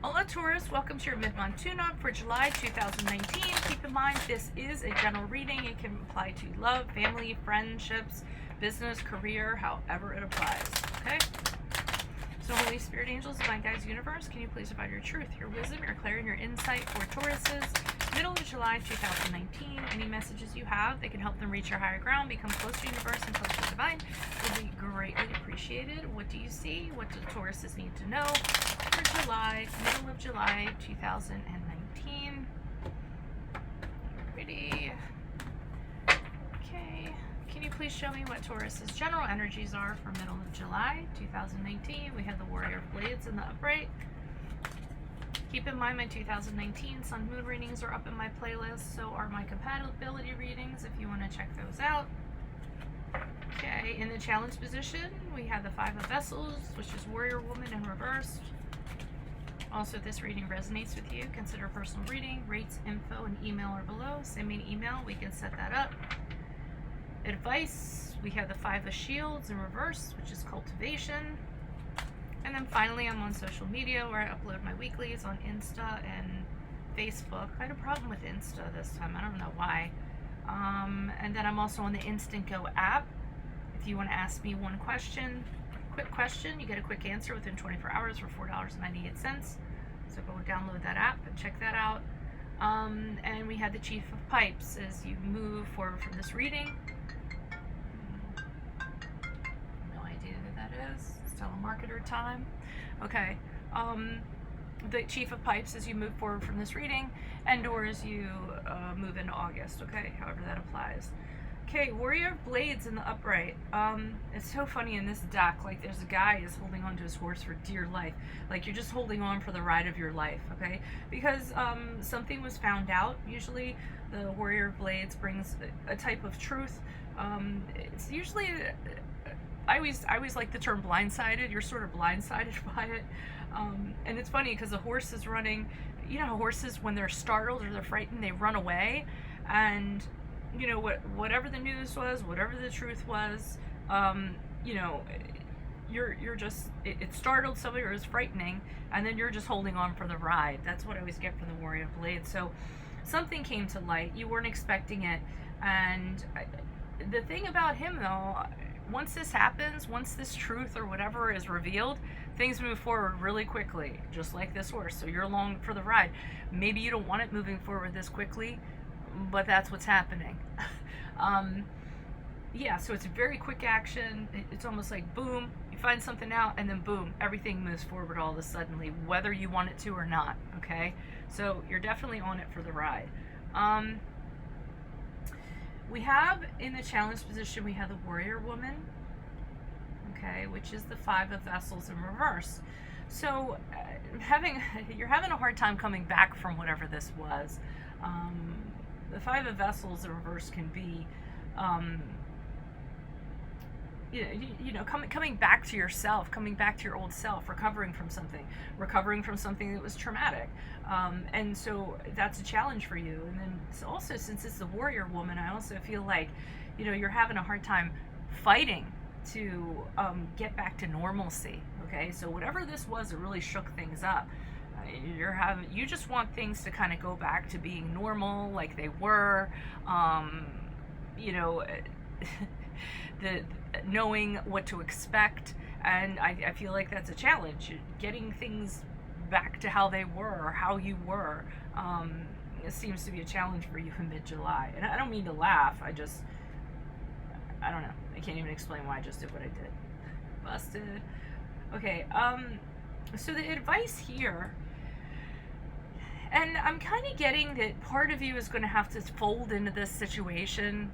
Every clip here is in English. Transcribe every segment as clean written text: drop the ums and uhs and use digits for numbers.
Hola Taurus, welcome to your mid-month tune-up for July 2019. Keep in mind this is a general reading. It can apply to love, family, friendships, business, career, however it applies. Okay? So Holy Spirit, angels, divine guides, universe, can you please provide your truth, your wisdom, your clarity, and your insight for Tauruses, middle of July 2019. Any messages you have that can help them reach your higher ground, become close to universe and close to divine, will be greatly appreciated. What do you see? What do Tauruses need to know for July, middle of July 2019? Ready? Okay. Can you please show me what Taurus's general energies are for middle of July 2019? We have the Warrior of Blades in the upright. Keep in mind my 2019 Sun Moon readings are up in my playlist, so are my compatibility readings if you want to check those out. Okay, in the challenge position, we have the Five of Vessels, which is Warrior Woman in reverse. Also, if this reading resonates with you, consider personal reading. Rates, info, and email are below. Send me an email, we can set that up. Advice, we have the Five of Shields in reverse, which is cultivation. And then finally, I'm on social media where I upload my weeklies on Insta and Facebook. I had a problem with Insta this time, I don't know why. And then I'm also on the Instant Go app. If you want to ask me one question, quick question, you get a quick answer within 24 hours for $4.98. So go download that app and check that out. And we had the Chief of Pipes as you move forward from this reading. No idea who that is. It's telemarketer time. Okay. The Chief of Pipes as you move forward from this reading, and or as you move into August. Okay, however that applies. Okay, Warrior of Blades in the upright. It's so funny in this deck, like there's a guy is holding on to his horse for dear life. Like you're just holding on for the ride of your life, okay? Because something was found out. Usually the Warrior of Blades brings a type of truth. It's usually, I always like the term blindsided. You're sort of blindsided by it. And it's funny because the horse is running, you know how horses, when they're startled or they're frightened, they run away. And you know, whatever the news was, whatever the truth was, you know, you're just, it startled somebody or is frightening, and then you're just holding on for the ride. That's what I always get from the Warrior of Blades. So something came to light, you weren't expecting it, and the thing about him though, once this happens, once this truth or whatever is revealed, things move forward really quickly, just like this horse. So you're along for the ride. Maybe you don't want it moving forward this quickly, but that's what's happening. Yeah, so it's a very quick action. It's almost like boom, you find something out, and then boom, everything moves forward all of a sudden, whether you want it to or not, okay? So you're definitely on it for the ride. We have, in the challenge position, we have the Warrior Woman, okay, which is the Five of Vessels in reverse. So you're having a hard time coming back from whatever this was. The Five of Vessels in reverse can be, you know, coming back to yourself, coming back to your old self, recovering from something that was traumatic. And so that's a challenge for you. And then also, since it's the Warrior Woman, I also feel like, you know, you're having a hard time fighting to get back to normalcy. Okay, so whatever this was, it really shook things up. You just want things to kind of go back to being normal like they were, you know, the knowing what to expect, and I feel like that's a challenge, getting things back to how they were or how you were. It seems to be a challenge for you in mid-July, and I don't mean to laugh, I don't know, I can't even explain why I just did what I did. Busted. Okay, so the advice here, and I'm kind of getting that part of you is going to have to fold into this situation,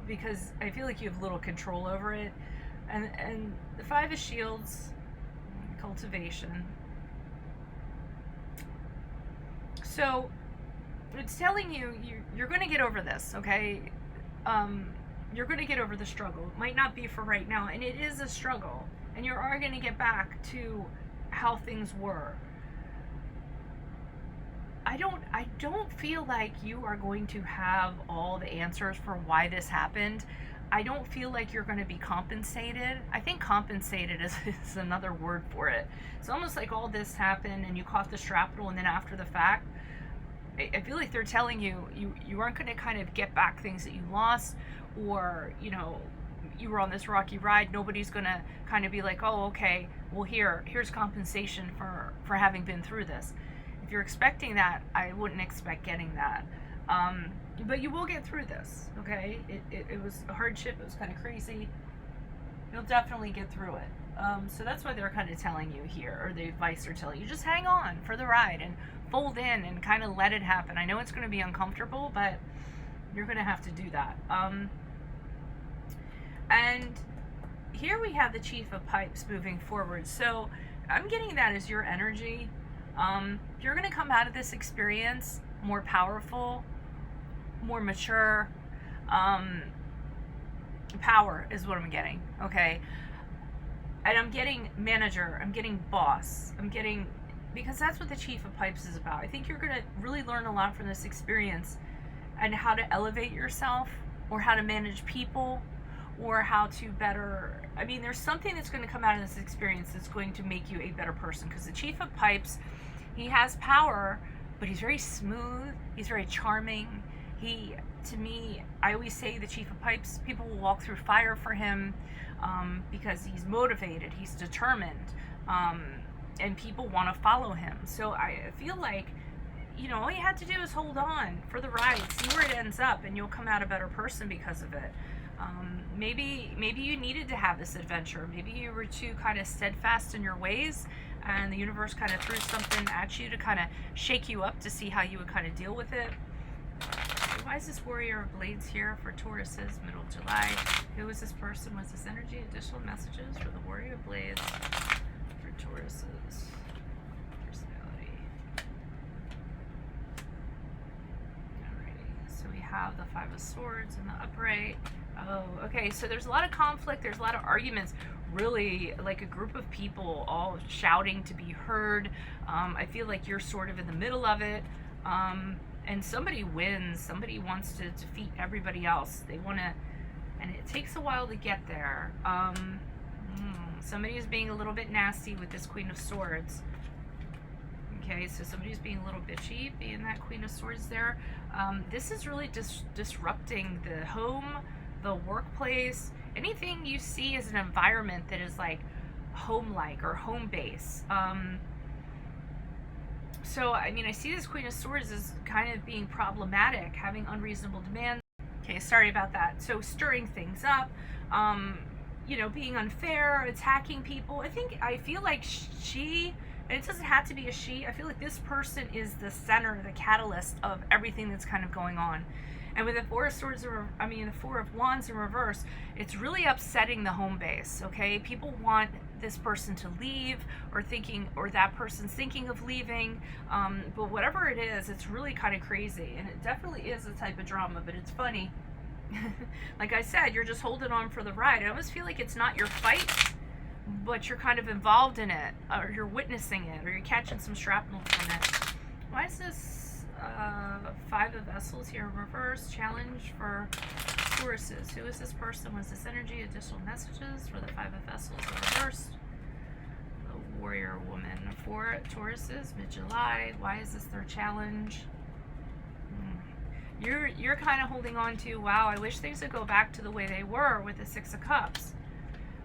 because I feel like you have little control over it. And the Five of Shields, cultivation. So it's telling you, you're going to get over this, okay? You're going to get over the struggle. It might not be for right now, and it is a struggle. And you are going to get back to how things were. I don't feel like you are going to have all the answers for why this happened. I don't feel like you're going to be compensated. I think compensated is another word for it. It's almost like all this happened and you caught the shrapnel, and then after the fact, I feel like they're telling you aren't going to kind of get back things that you lost, or, you know, you were on this rocky ride. Nobody's going to kind of be like, oh, okay, well, here's compensation for having been through this. If you're expecting that, I wouldn't expect getting that. But you will get through this, okay? It was a hardship. It was kind of crazy. You'll definitely get through it. So that's why they're kind of telling you here, or the advice they're telling you, just hang on for the ride and fold in and kind of let it happen. I know it's going to be uncomfortable, but you're going to have to do that. And here we have the Chief of Pipes moving forward. So I'm getting that as your energy. You're going to come out of this experience more powerful, more mature. Power is what I'm getting, okay? And I'm getting manager, I'm getting boss, I'm getting, because that's what the Chief of Pipes is about. I think you're going to really learn a lot from this experience, and how to elevate yourself, or how to manage people, or how to better, I mean, there's something that's going to come out of this experience that's going to make you a better person, because the Chief of Pipes, he has power, but he's very smooth, he's very charming. He, to me, I always say the Chief of Pipes, people will walk through fire for him, because he's motivated, he's determined, and people want to follow him. So I feel like, you know, all you have to do is hold on for the ride, see where it ends up, and you'll come out a better person because of it. Maybe you needed to have this adventure. Maybe you were too kind of steadfast in your ways, and the universe kind of threw something at you to kind of shake you up to see how you would kind of deal with it. Why is this Warrior of Blades here for Taurus's middle of July? Who is this person? Was this energy? Additional messages for the Warrior of Blades for Taurus's personality. Alrighty, so we have the Five of Swords in the upright. Oh, okay, so there's a lot of conflict, there's a lot of arguments, really like a group of people all shouting to be heard. I feel like you're sort of in the middle of it. And somebody wins, somebody wants to defeat everybody else. They want to, and it takes a while to get there. Somebody is being a little bit nasty with this Queen of Swords. Okay, so somebody's being a little bitchy, being that Queen of Swords there. This is really disrupting the home, the workplace, anything you see as an environment that is like home-like or home base. So, I mean, I see this Queen of Swords as kind of being problematic, having unreasonable demands. Okay, sorry about that. So, stirring things up, you know, being unfair, attacking people. I feel like she, and it doesn't have to be a she, I feel like this person is the center, the catalyst of everything that's kind of going on. And with the Four of Swords, the Four of Wands in reverse, it's really upsetting the home base, okay? People want this person to leave, or that person's thinking of leaving, but whatever it is, it's really kind of crazy, and it definitely is a type of drama, but it's funny. Like I said, you're just holding on for the ride. I almost feel like it's not your fight, but you're kind of involved in it, or you're witnessing it, or you're catching some shrapnel from it. Why is this Five of Vessels here in reverse? Challenge for Tauruses. Who is this person? Was this energy? Additional messages for the Five of Vessels in reverse. The Warrior Woman for Tauruses, mid-July. Why is this their challenge? You're kind of holding on to, wow, I wish things would go back to the way they were with the Six of Cups.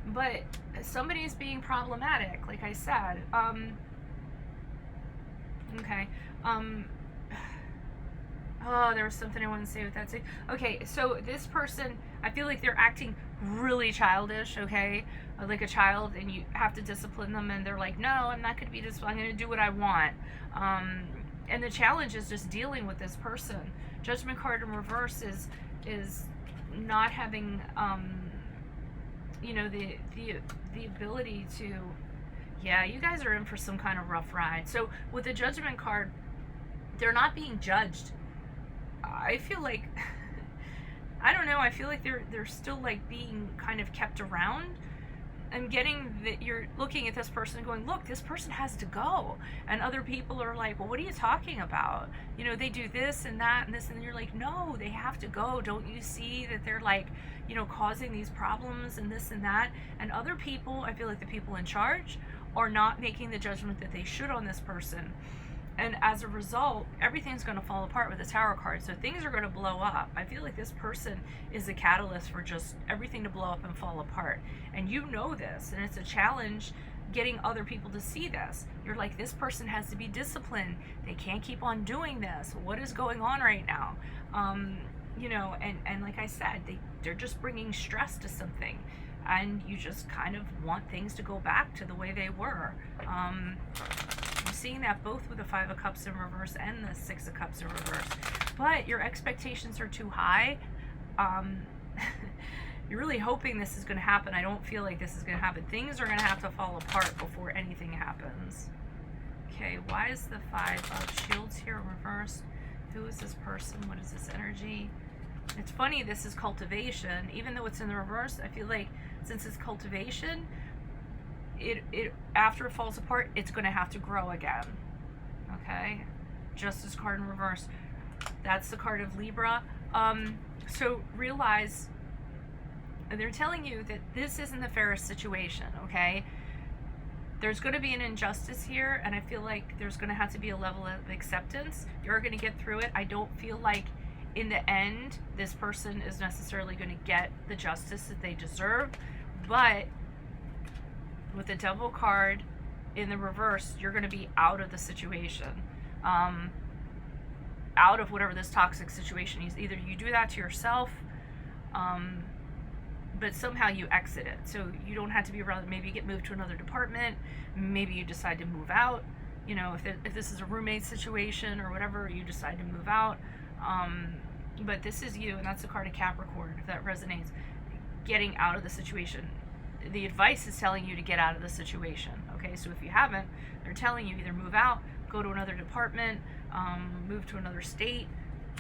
But somebody's being problematic, like I said. Okay. Oh, there was something I wanted to say with that. Okay, so this person, I feel like they're acting really childish, okay? Like a child, and you have to discipline them, and they're like, no, I'm not going to be disciplined. I'm going to do what I want. And the challenge is just dealing with this person. Judgment card in reverse is not having, you know, the ability to, yeah, you guys are in for some kind of rough ride. So with the Judgment card, they're not being judged. I feel like, I don't know, I feel like they're still like being kind of kept around, I'm getting that you're looking at this person and going, look, this person has to go. And other people are like, well, what are you talking about? You know, they do this and that and this, and you're like, no, they have to go. Don't you see that they're like, you know, causing these problems and this and that? And other people, I feel like the people in charge are not making the judgment that they should on this person. And as a result, everything's going to fall apart with the Tower card. So things are going to blow up. I feel like this person is a catalyst for just everything to blow up and fall apart. And you know this, and it's a challenge getting other people to see this. You're like, this person has to be disciplined. They can't keep on doing this. What is going on right now? You know, and like I said, they're just bringing stress to something. And you just kind of want things to go back to the way they were. I'm seeing that both with the 5 of Cups in reverse and the 6 of Cups in reverse. But your expectations are too high. You're really hoping this is going to happen. I don't feel like this is going to happen. Things are going to have to fall apart before anything happens. Okay, why is the 5 of Shields here in reverse? Who is this person? What is this energy? It's funny, this is cultivation. Even though it's in the reverse, I feel like since it's cultivation, it after it falls apart, it's going to have to grow again. Okay? Justice card in reverse. That's the card of Libra. So realize, they're telling you that this isn't the fairest situation, okay? There's going to be an injustice here, and I feel like there's going to have to be a level of acceptance. You're going to get through it. I don't feel like in the end, this person is necessarily going to get the justice that they deserve, but with the Devil card in the reverse, you're going to be out of the situation, out of whatever this toxic situation is. Either you do that to yourself, but somehow you exit it. So you don't have to be around. Maybe you get moved to another department. Maybe you decide to move out. You know, if this is a roommate situation or whatever, you decide to move out. But this is you, and that's the card of Capricorn, if that resonates. Getting out of the situation. The advice is telling you to get out of the situation. Okay, so if you haven't, they're telling you either move out, go to another department, move to another state,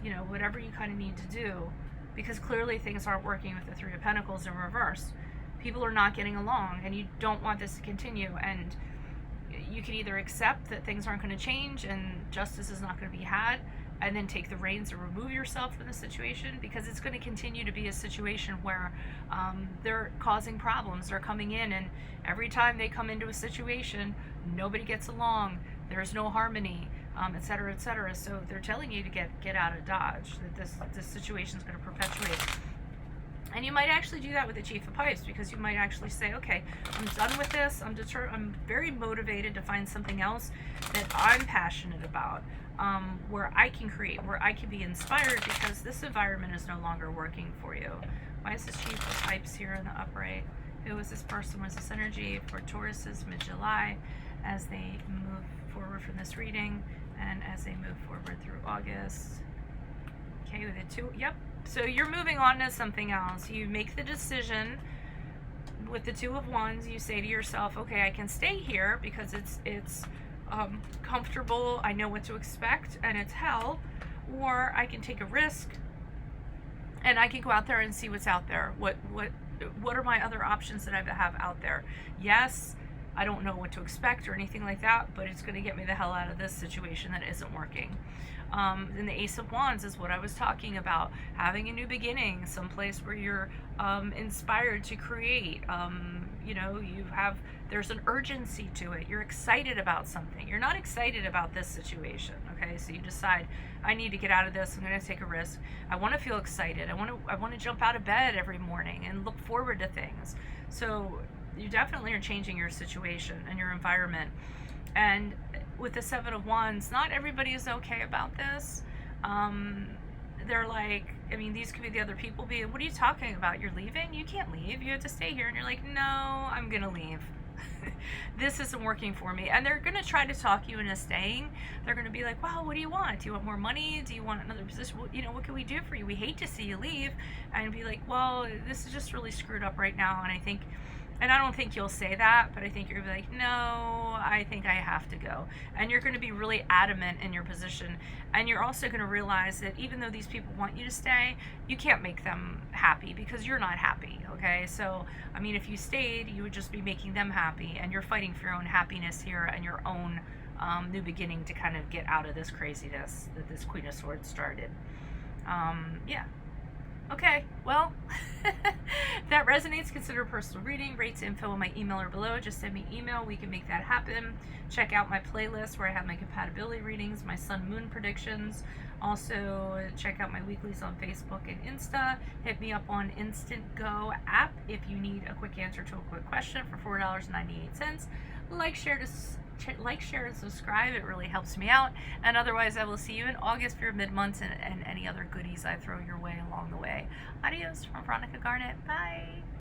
you know, whatever you kind of need to do, because clearly things aren't working with the 3 of Pentacles in reverse. People are not getting along, and you don't want this to continue, and you can either accept that things aren't going to change and justice is not going to be had, and then take the reins and remove yourself from the situation, because it's going to continue to be a situation where they're causing problems. They're coming in, and every time they come into a situation, nobody gets along. There's no harmony, et cetera, et cetera. So they're telling you to get out of Dodge, that this situation is going to perpetuate. And you might actually do that with the Chief of Pipes, because you might actually say, okay, I'm done with this. I'm very motivated to find something else that I'm passionate about, where I can create, where I can be inspired, because this environment is no longer working for you. Why is this Chief of Pipes here in the upright? Who is this person? What's this energy for Tauruses mid-July as they move forward from this reading and as they move forward through August? Okay, with the 2, yep. So you're moving on to something else. You make the decision with the 2 of Wands. You say to yourself, okay, I can stay here because it's comfortable. I know what to expect, and it's hell. Or I can take a risk, and I can go out there and see what's out there. What are my other options that I have out there? Yes, I don't know what to expect or anything like that, but it's going to get me the hell out of this situation that isn't working. And the Ace of Wands is what I was talking about. Having a new beginning, someplace where you're inspired to create. You know, there's an urgency to it. You're excited about something. You're not excited about this situation, okay? So you decide, I need to get out of this. I'm going to take a risk. I want to feel excited. I want to jump out of bed every morning and look forward to things. So you definitely are changing your situation and your environment. And with the 7 of Wands, not everybody is okay about this. They're like, I mean, these could be the other people being, what are you talking about? You're leaving? You can't leave. You have to stay here. And you're like, no, I'm going to leave. This isn't working for me. And they're going to try to talk you into staying. They're going to be like, well, what do you want? Do you want more money? Do you want another position? You know, what can we do for you? We hate to see you leave. And be like, well, this is just really screwed up right now. And I think And I don't think you'll say that, but I think you're gonna be like, no, I think I have to go. And you're gonna be really adamant in your position. And you're also gonna realize that even though these people want you to stay, you can't make them happy because you're not happy, okay? So, I mean, if you stayed, you would just be making them happy, and you're fighting for your own happiness here and your own new beginning to kind of get out of this craziness that this Queen of Swords started. Yeah. Okay, well, if that resonates, consider a personal reading. Rates info in my email or below. Just send me an email. We can make that happen. Check out my playlist where I have my compatibility readings, my sun moon predictions. Also, check out my weeklies on Facebook and Insta. Hit me up on Instant Go app if you need a quick answer to a quick question for $4.98. Like, share, and subscribe. It really helps me out. And otherwise, I will see you in August for your mid-months and any other goodies I throw your way along the way. Adios from Veronica Garnett. Bye.